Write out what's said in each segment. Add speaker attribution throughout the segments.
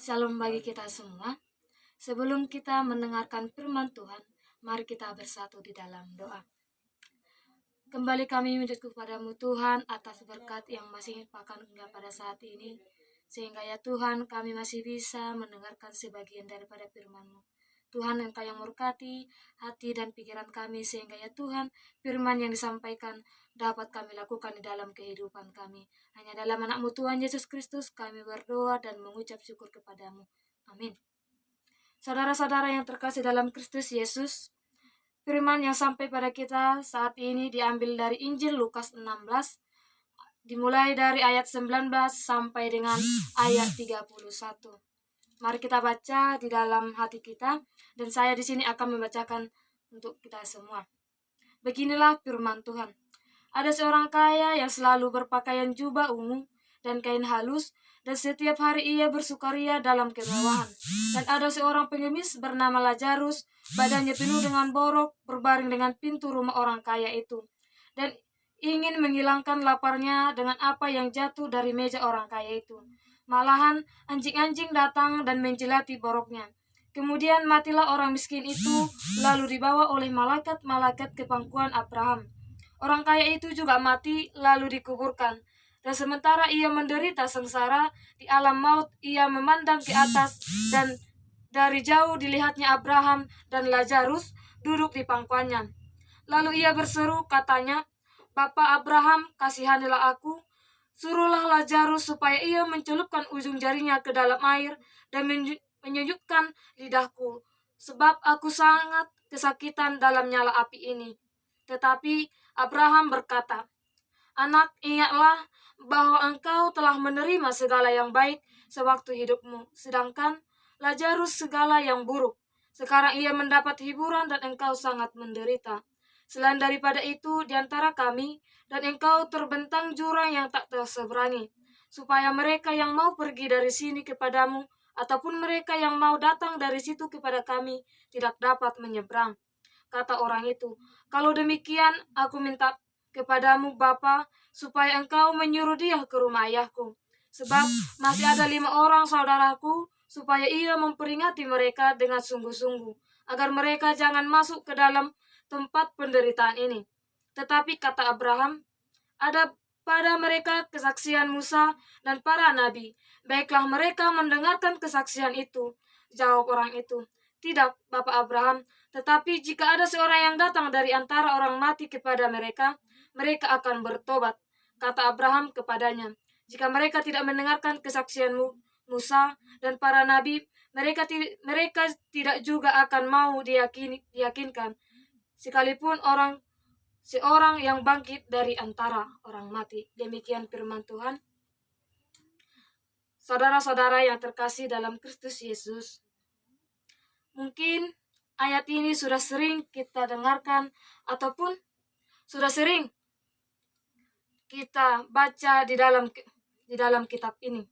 Speaker 1: Shalom bagi kita semua. Sebelum kita mendengarkan firman Tuhan, mari kita bersatu di dalam doa. Kembali kami menuju kepadamu Tuhan atas berkat yang masih limpahkan hingga pada saat ini. Sehingga ya Tuhan kami masih bisa mendengarkan sebagian daripada firman-Mu. Tuhan Engkau yang memberkati hati dan pikiran kami sehingga ya Tuhan firman yang disampaikan dapat kami lakukan di dalam kehidupan kami. Hanya dalam anak-Mu Tuhan Yesus Kristus kami berdoa dan mengucap syukur kepadamu. Amin. Saudara-saudara yang terkasih dalam Kristus Yesus, firman yang sampai pada kita saat ini diambil dari Injil Lukas 16, dimulai dari ayat 19 sampai dengan ayat 31. Mari kita baca di dalam hati kita, dan saya di sini akan membacakan untuk kita semua. Beginilah firman Tuhan. Ada seorang kaya yang selalu berpakaian jubah ungu dan kain halus, dan setiap hari ia bersukaria dalam kemewahan. Dan ada seorang pengemis bernama Lazarus, badannya penuh dengan borok, berbaring dengan pintu rumah orang kaya itu, dan ingin menghilangkan laparnya dengan apa yang jatuh dari meja orang kaya itu. Malahan anjing-anjing datang dan menjilati boroknya. Kemudian matilah orang miskin itu, lalu dibawa oleh malaikat-malaikat ke pangkuan Abraham. Orang kaya itu juga mati, lalu dikuburkan. Dan sementara ia menderita sengsara di alam maut, ia memandang ke atas, dan dari jauh dilihatnya Abraham dan Lazarus duduk di pangkuannya. Lalu ia berseru, katanya, "Bapa Abraham, kasihanilah aku. Suruhlah Lazarus supaya ia mencelupkan ujung jarinya ke dalam air dan menyejukkan lidahku, sebab aku sangat kesakitan dalam nyala api ini." Tetapi Abraham berkata, "Anak, ingatlah bahwa engkau telah menerima segala yang baik sewaktu hidupmu, sedangkan Lazarus segala yang buruk. Sekarang ia mendapat hiburan dan engkau sangat menderita. Selain daripada itu, di antara kami dan engkau terbentang jurang yang tak terseberangi, supaya mereka yang mau pergi dari sini kepadamu, ataupun mereka yang mau datang dari situ kepada kami, tidak dapat menyeberang." Kata orang itu, "Kalau demikian, aku minta kepadamu Bapa, supaya engkau menyuruh dia ke rumah ayahku. Sebab masih ada 5 orang saudaraku, supaya ia memperingati mereka dengan sungguh-sungguh, agar mereka jangan masuk ke dalam tempat penderitaan ini." Tetapi kata Abraham, "Ada pada mereka kesaksian Musa dan para nabi. Baiklah mereka mendengarkan kesaksian itu." Jawab orang itu, "Tidak, Bapak Abraham, tetapi jika ada seorang yang datang dari antara orang mati kepada mereka, mereka akan bertobat." Kata Abraham kepadanya, "Jika mereka tidak mendengarkan kesaksian Musa dan para nabi, mereka tidak juga akan mau diyakinkan, sekalipun seorang yang bangkit dari antara orang mati." Demikian firman Tuhan. Saudara-saudara yang terkasih dalam Kristus Yesus, mungkin ayat ini sudah sering kita dengarkan ataupun sudah sering kita baca di dalam kitab ini.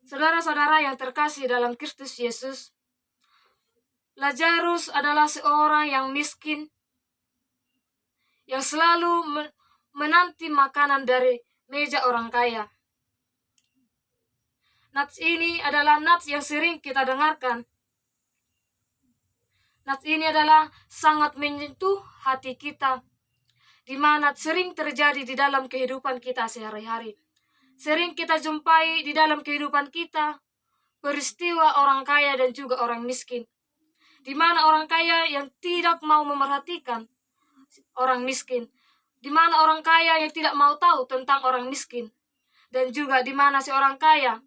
Speaker 1: Saudara-saudara yang terkasih dalam Kristus Yesus, Lazarus adalah seorang yang miskin yang selalu menanti makanan dari meja orang kaya. Nats ini adalah nats yang sering kita dengarkan. Nats ini adalah sangat menyentuh hati kita, di mana sering terjadi di dalam kehidupan kita sehari-hari. Sering kita jumpai di dalam kehidupan kita peristiwa orang kaya dan juga orang miskin, di mana orang kaya yang tidak mau memerhatikan orang miskin, di mana orang kaya yang tidak mau tahu tentang orang miskin, dan juga di mana seorang kaya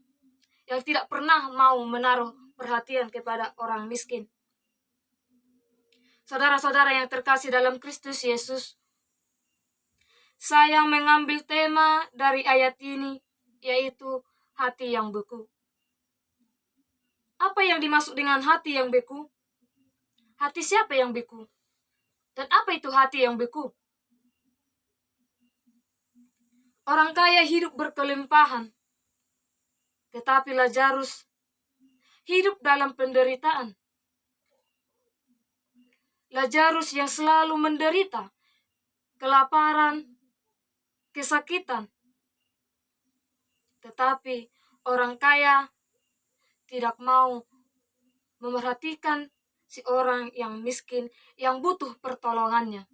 Speaker 1: yang tidak pernah mau menaruh perhatian kepada orang miskin. Saudara-saudara yang terkasih dalam Kristus Yesus, saya mengambil tema dari ayat ini, yaitu hati yang beku. Apa yang dimaksud dengan hati yang beku? Hati siapa yang beku? Dan apa itu hati yang beku? Orang kaya hidup berkelimpahan, tetapi Lazarus hidup dalam penderitaan. Lazarus yang selalu menderita, kelaparan, kesakitan. Tetapi orang kaya tidak mau memerhatikan si orang yang miskin yang butuh pertolongannya.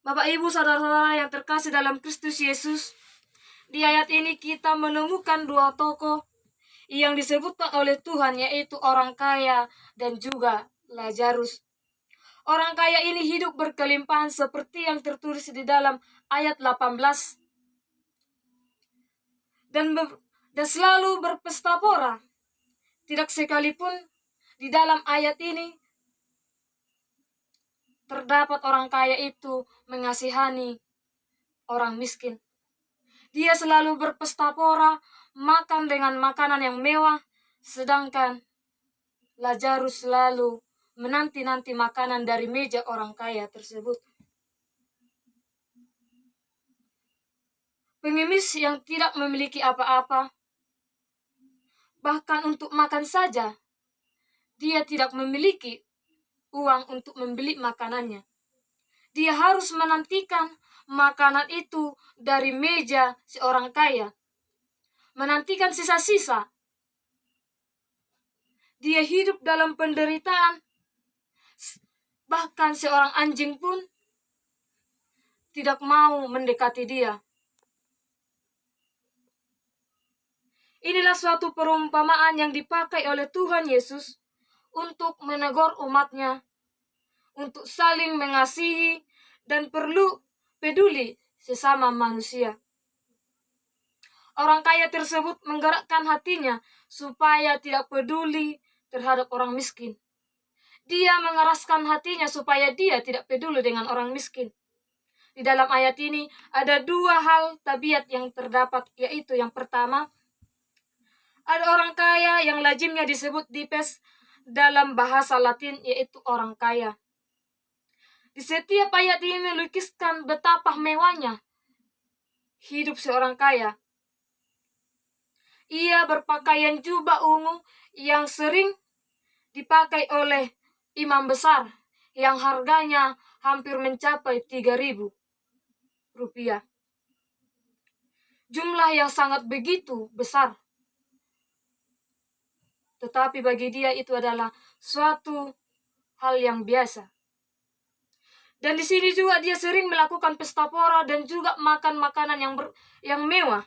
Speaker 1: Bapak Ibu saudara-saudara yang terkasih dalam Kristus Yesus, di ayat ini kita menemukan dua tokoh yang disebutkan oleh Tuhan, yaitu orang kaya dan juga Lazarus. Orang kaya ini hidup berkelimpahan seperti yang tertulis di dalam ayat 18. Dan selalu berpesta pora. Tidak sekalipun di dalam ayat ini terdapat orang kaya itu mengasihani orang miskin. Dia selalu berpesta pora, makan dengan makanan yang mewah, sedangkan Lazarus selalu menanti-nanti makanan dari meja orang kaya tersebut. Pengemis yang tidak memiliki apa-apa, bahkan untuk makan saja, dia tidak memiliki uang untuk membeli makanannya. Dia harus menantikan makanan itu dari meja seorang kaya. Menantikan sisa-sisa. Dia hidup dalam penderitaan. Bahkan seorang anjing pun tidak mau mendekati dia. Inilah suatu perumpamaan yang dipakai oleh Tuhan Yesus untuk menegur umatnya, untuk saling mengasihi dan perlu peduli sesama manusia. Orang kaya tersebut menggerakkan hatinya supaya tidak peduli terhadap orang miskin. Dia mengeraskan hatinya supaya dia tidak peduli dengan orang miskin. Di dalam ayat ini ada dua hal tabiat yang terdapat, yaitu yang pertama, ada orang kaya yang lazimnya disebut dipes dalam bahasa Latin, yaitu orang kaya. Di setiap ayat ini melukiskan betapa mewahnya hidup seorang kaya. Ia berpakaian jubah ungu yang sering dipakai oleh imam besar yang harganya hampir mencapai 3.000 rupiah. Jumlah yang sangat begitu besar. Tetapi bagi dia itu adalah suatu hal yang biasa. Dan di sini juga dia sering melakukan pesta pora dan juga makan makanan yang mewah.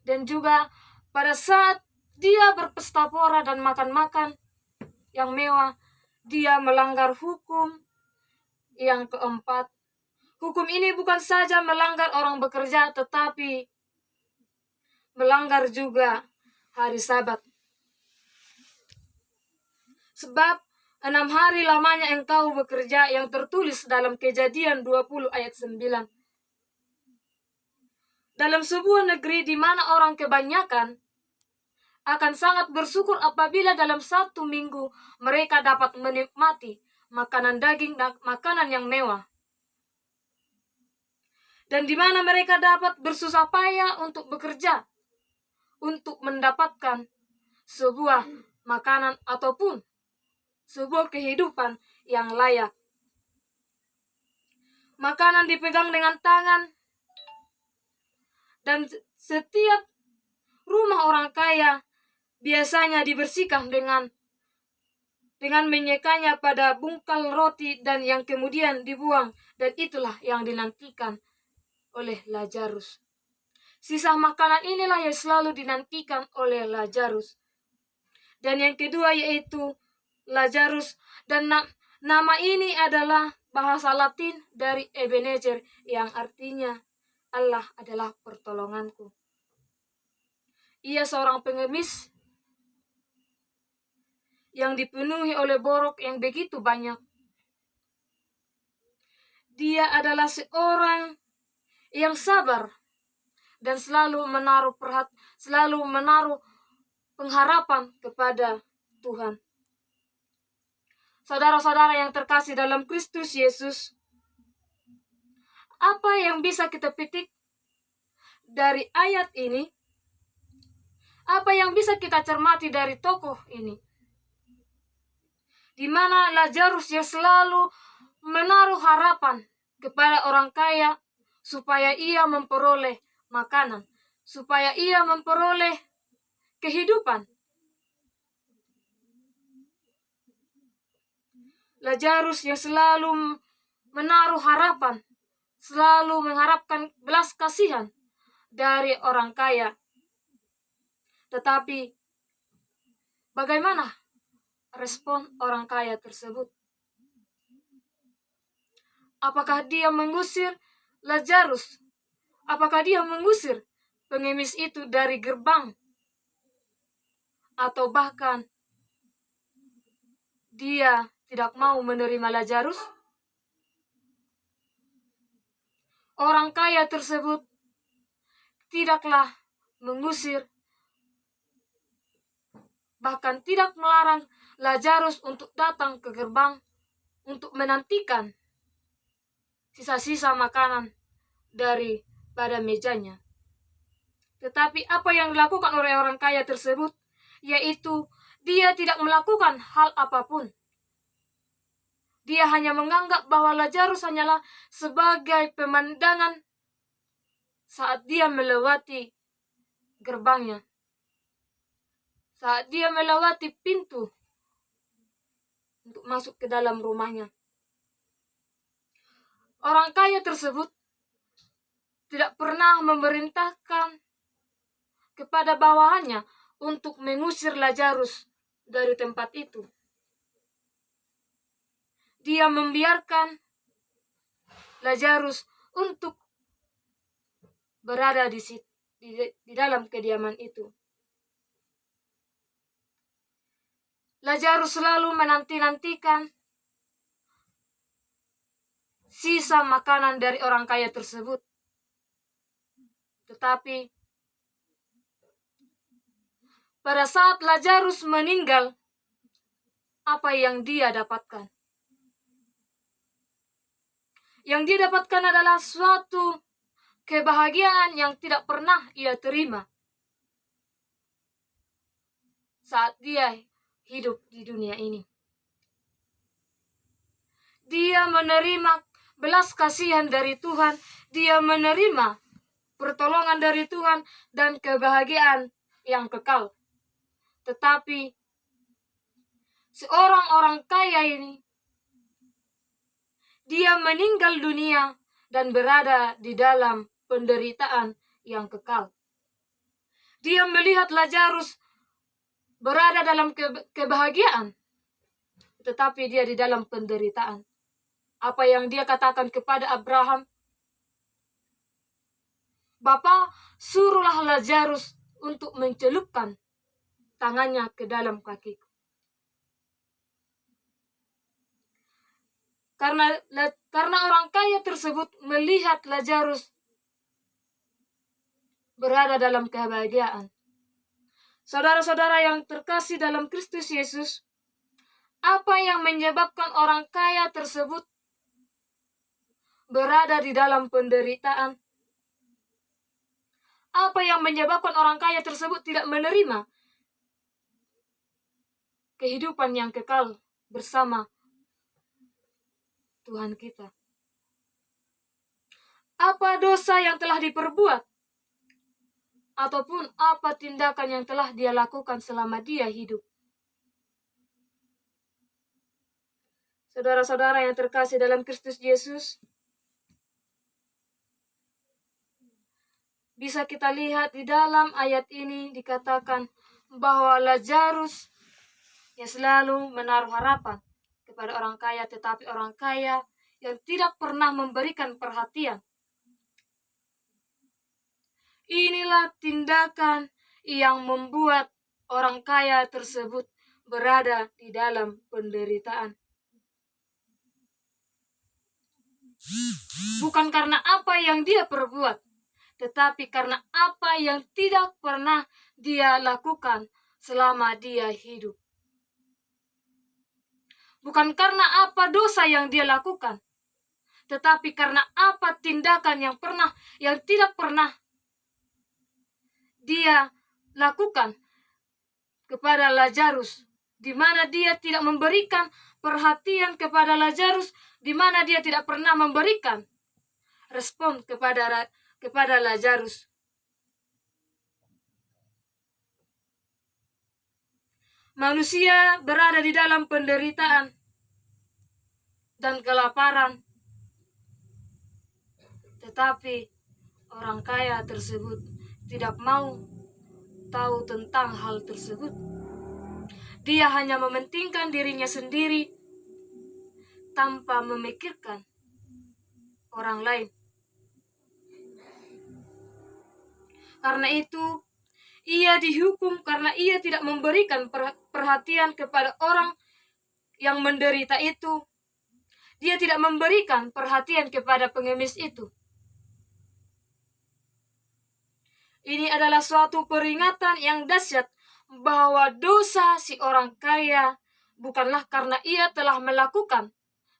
Speaker 1: Dan juga pada saat dia berpesta pora dan makan-makan yang mewah, dia melanggar hukum yang keempat. Hukum ini bukan saja melanggar orang bekerja, tetapi melanggar juga hari Sabat. Sebab 6 hari lamanya engkau bekerja, yang tertulis dalam Kejadian 20 ayat 9. Dalam sebuah negeri di mana orang kebanyakan akan sangat bersyukur apabila dalam 1 minggu mereka dapat menikmati makanan daging dan makanan yang mewah. Dan di mana mereka dapat bersusah payah untuk bekerja, untuk mendapatkan sebuah makanan ataupun sebuah kehidupan yang layak. Makanan dipegang dengan tangan, dan setiap rumah orang kaya biasanya dibersihkan dengan menyekanya pada bungkal roti dan yang kemudian dibuang, dan itulah yang dinantikan oleh Lazarus. Sisa makanan inilah yang selalu dinantikan oleh Lazarus. Dan yang kedua yaitu Lazarus, dan nama ini adalah bahasa Latin dari Ebenezer yang artinya Allah adalah pertolonganku. Ia seorang pengemis yang dipenuhi oleh borok yang begitu banyak. Dia adalah seorang yang sabar dan selalu menaruh pengharapan kepada Tuhan. Saudara-saudara yang terkasih dalam Kristus Yesus, apa yang bisa kita petik dari ayat ini? Apa yang bisa kita cermati dari tokoh ini? Di mana Lazarus yang selalu menaruh harapan kepada orang kaya supaya ia memperoleh makanan supaya ia memperoleh kehidupan. Lazarus yang selalu menaruh harapan, selalu mengharapkan belas kasihan dari orang kaya. Tetapi bagaimana respon orang kaya tersebut? Apakah dia mengusir Lazarus? Apakah dia mengusir pengemis itu dari gerbang? Atau bahkan dia tidak mau menerima Lazarus? Orang kaya tersebut tidaklah mengusir, bahkan tidak melarang Lazarus untuk datang ke gerbang untuk menantikan sisa-sisa makanan daripada mejanya. Tetapi apa yang dilakukan oleh orang kaya tersebut, yaitu dia tidak melakukan hal apapun. Dia hanya menganggap bahwa Lazarus hanyalah sebagai pemandangan saat dia melewati gerbangnya, saat dia melewati pintu untuk masuk ke dalam rumahnya. Orang kaya tersebut tidak pernah memerintahkan kepada bawahannya untuk mengusir Lazarus dari tempat itu. Dia membiarkan Lazarus untuk berada di dalam kediaman itu. Lazarus selalu menanti-nantikan sisa makanan dari orang kaya tersebut. Tetapi pada saat Lazarus meninggal, apa yang dia dapatkan? Yang dia dapatkan adalah suatu kebahagiaan yang tidak pernah ia terima saat dia hidup di dunia ini. Dia menerima belas kasihan dari Tuhan, dia menerima pertolongan dari Tuhan dan kebahagiaan yang kekal. Tetapi seorang orang kaya ini, dia meninggal dunia dan berada di dalam penderitaan yang kekal. Dia melihat Lazarus berada dalam kebahagiaan, tetapi dia di dalam penderitaan. Apa yang dia katakan kepada Abraham? Bapa, suruhlah Lazarus untuk mencelupkan tangannya ke dalam kakiku. Karena orang kaya tersebut melihat Lazarus berada dalam kebahagiaan. Saudara-saudara yang terkasih dalam Kristus Yesus, apa yang menyebabkan orang kaya tersebut berada di dalam penderitaan? Apa yang menyebabkan orang kaya tersebut tidak menerima kehidupan yang kekal bersama Tuhan kita? Apa dosa yang telah diperbuat? Ataupun apa tindakan yang telah dia lakukan selama dia hidup? Saudara-saudara yang terkasih dalam Kristus Yesus, bisa kita lihat di dalam ayat ini dikatakan bahwa Lazarus yang selalu menaruh harapan kepada orang kaya, tetapi orang kaya yang tidak pernah memberikan perhatian. Inilah tindakan yang membuat orang kaya tersebut berada di dalam penderitaan. Bukan karena apa yang dia perbuat, tetapi karena apa yang tidak pernah dia lakukan selama dia hidup. Bukan karena apa dosa yang dia lakukan, tetapi karena apa tindakan yang tidak pernah dia lakukan kepada Lazarus, di mana dia tidak memberikan perhatian kepada Lazarus, di mana dia tidak pernah memberikan respon kepada Lazarus. Manusia berada di dalam penderitaan dan kelaparan, tetapi orang kaya tersebut tidak mau tahu tentang hal tersebut. Dia hanya mementingkan dirinya sendiri tanpa memikirkan orang lain. Karena itu, ia dihukum karena ia tidak memberikan perhatian kepada orang yang menderita itu. Dia tidak memberikan perhatian kepada pengemis itu. Ini adalah suatu peringatan yang dahsyat bahwa dosa si orang kaya bukanlah karena ia telah melakukan,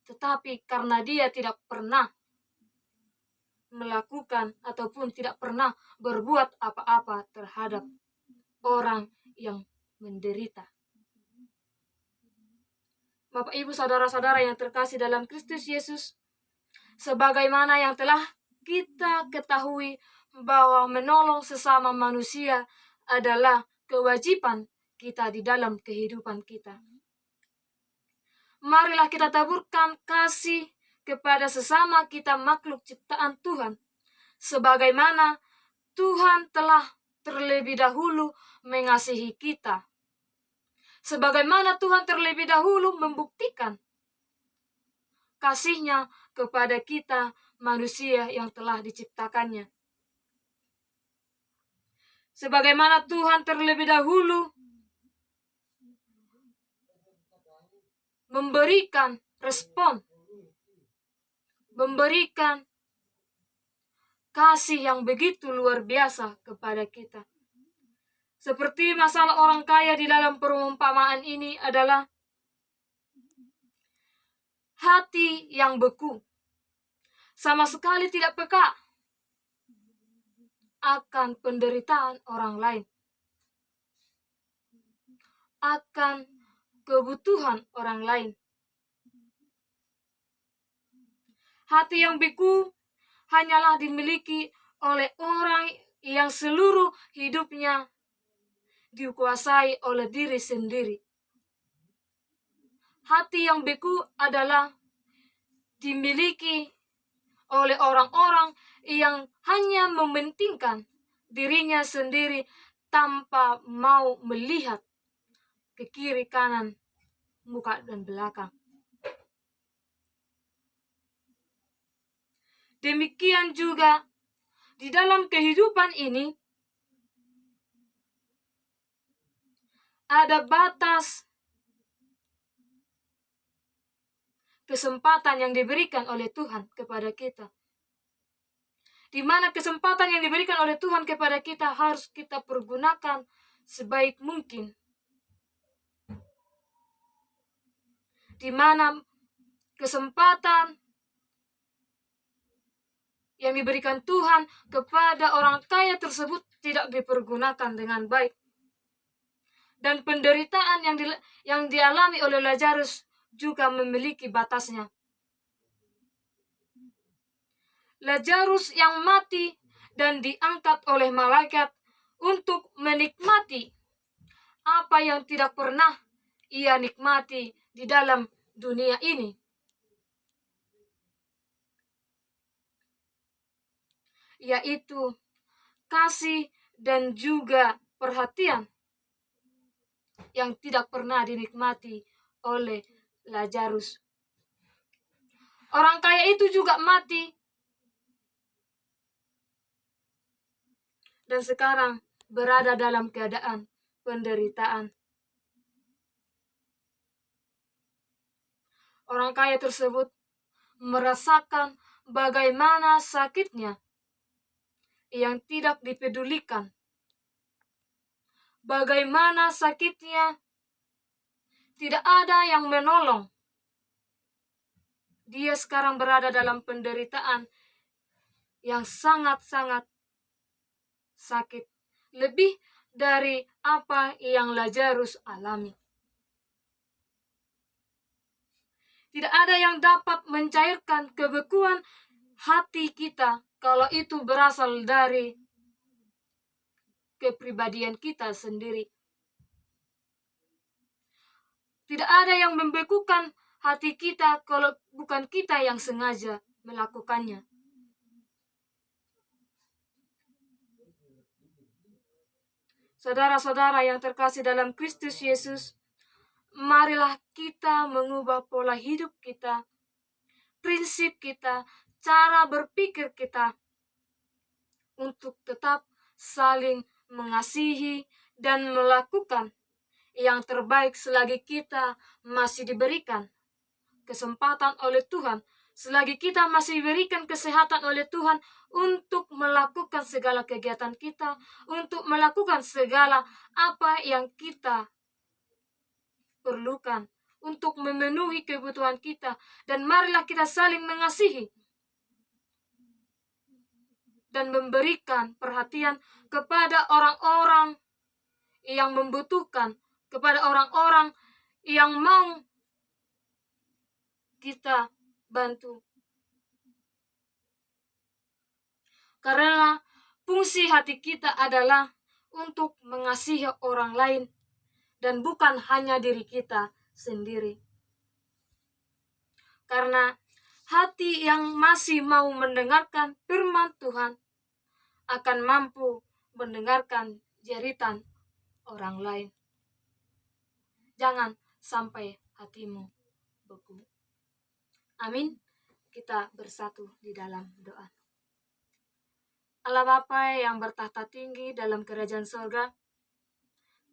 Speaker 1: tetapi karena dia tidak pernah melakukan ataupun tidak pernah berbuat apa-apa terhadap orang yang menderita. Bapak, Ibu, saudara-saudara yang terkasih dalam Kristus Yesus, sebagaimana yang telah kita ketahui bahwa menolong sesama manusia adalah kewajiban kita di dalam kehidupan kita. Marilah kita taburkan kasih kepada sesama kita makhluk ciptaan Tuhan, sebagaimana Tuhan telah terlebih dahulu mengasihi kita. Sebagaimana Tuhan terlebih dahulu membuktikan kasih-Nya kepada kita manusia yang telah diciptakannya. Sebagaimana Tuhan terlebih dahulu memberikan respon, memberikan kasih yang begitu luar biasa kepada kita. Seperti masalah orang kaya di dalam perumpamaan ini adalah hati yang beku, sama sekali tidak peka akan penderitaan orang lain, akan kebutuhan orang lain. Hati yang beku hanyalah dimiliki oleh orang yang seluruh hidupnya dikuasai oleh diri sendiri. Hati yang beku adalah dimiliki oleh orang-orang yang hanya mementingkan dirinya sendiri tanpa mau melihat ke kiri kanan, muka dan belakang. Demikian juga di dalam kehidupan ini ada batas kesempatan yang diberikan oleh Tuhan kepada kita. Di mana kesempatan yang diberikan oleh Tuhan kepada kita harus kita pergunakan sebaik mungkin. Di mana kesempatan yang diberikan Tuhan kepada orang kaya tersebut tidak dipergunakan dengan baik. Dan penderitaan yang dialami oleh Lazarus juga memiliki batasnya. Lazarus yang mati dan diangkat oleh malaikat untuk menikmati apa yang tidak pernah ia nikmati di dalam dunia ini, yaitu kasih dan juga perhatian yang tidak pernah dinikmati oleh Lazarus. Orang kaya itu juga mati dan sekarang berada dalam keadaan penderitaan. Orang kaya tersebut merasakan bagaimana sakitnya yang tidak dipedulikan. Bagaimana sakitnya tidak ada yang menolong. Dia sekarang berada dalam penderitaan yang sangat-sangat sakit. Lebih dari apa yang Lazarus alami. Tidak ada yang dapat mencairkan kebekuan hati kita kalau itu berasal dari kepribadian kita sendiri. Tidak ada yang membekukan hati kita kalau bukan kita yang sengaja melakukannya. Saudara-saudara yang terkasih dalam Kristus Yesus, marilah kita mengubah pola hidup kita, prinsip kita, cara berpikir kita untuk tetap saling mengasihi dan melakukan yang terbaik selagi kita masih diberikan kesempatan oleh Tuhan, selagi kita masih diberikan kesehatan oleh Tuhan untuk melakukan segala kegiatan kita, untuk melakukan segala apa yang kita perlukan, untuk memenuhi kebutuhan kita. Dan marilah kita saling mengasihi dan memberikan perhatian kepada orang-orang yang membutuhkan, kepada orang-orang yang mau kita bantu. Karena fungsi hati kita adalah untuk mengasihi orang lain dan bukan hanya diri kita sendiri. Karena hati yang masih mau mendengarkan firman Tuhan akan mampu mendengarkan jeritan orang lain. Jangan sampai hatimu beku. Amin. Kita bersatu di dalam doa. Allah Bapa yang bertahta tinggi dalam kerajaan surga,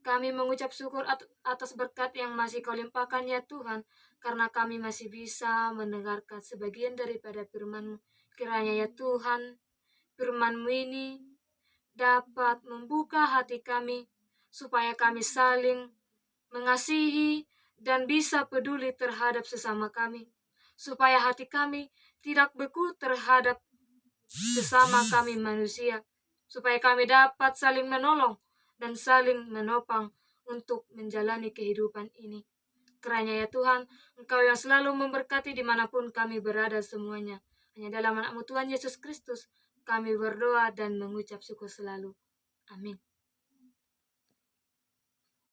Speaker 1: kami mengucap syukur atas berkat yang masih Kau limpahkan ya Tuhan, karena kami masih bisa mendengarkan sebagian daripada firman-Mu. Kiranya ya Tuhan, firman-Mu ini dapat membuka hati kami, supaya kami saling mengasihi dan bisa peduli terhadap sesama kami, supaya hati kami tidak beku terhadap sesama kami manusia, supaya kami dapat saling menolong dan saling menopang untuk menjalani kehidupan ini. Kiranya ya Tuhan, Engkau yang selalu memberkati dimanapun kami berada semuanya. Hanya dalam nama Tuhan Yesus Kristus kami berdoa dan mengucap syukur selalu. Amin.